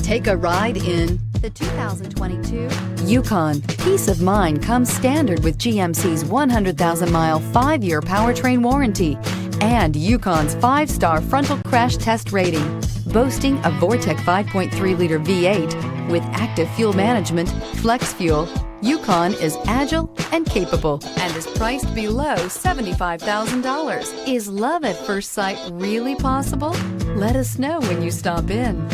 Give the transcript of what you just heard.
Take a ride in the 2022 Yukon. Peace of mind comes standard with GMC's 100,000-mile, 5-year powertrain warranty and Yukon's 5-star frontal crash test rating. Boasting a Vortec 5.3-liter V8 with active fuel management, flex fuel, Yukon is agile and capable and is priced below $75,000. Is love at first sight really possible? Let us know when you stop in.